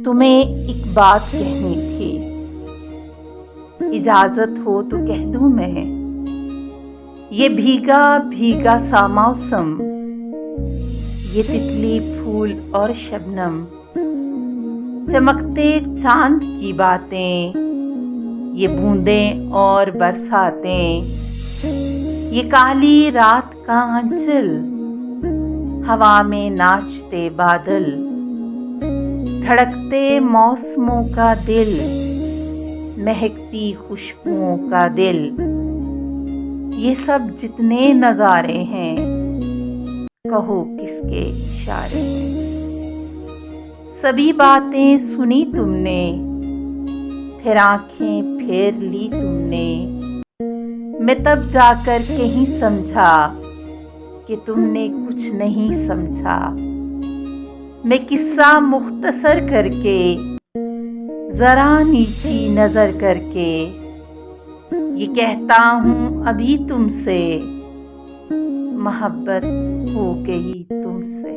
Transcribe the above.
तुम्हें एक बात कहनी थी, इजाजत हो तो कह दूं मैं। ये भीगा भीगा सा मौसम, ये तितली फूल और शबनम, चमकते चांद की बातें, ये बूंदें और बरसातें, ये काली रात का आंचल, हवा में नाचते बादल, धड़कते मौसमों का दिल, महकती खुशबुओं का दिल, ये सब जितने नज़ारे हैं, कहो किसके इशारे हैं। सभी बातें सुनी तुमने, फिर आंखें फेर ली तुमने। मैं तब जाकर कहीं समझा कि तुमने कुछ नहीं समझा। मैं किस्सा मुख्तसर करके, जरा नीची नजर करके, ये कहता हूँ अभी तुमसे, मोहब्बत हो गई तुमसे।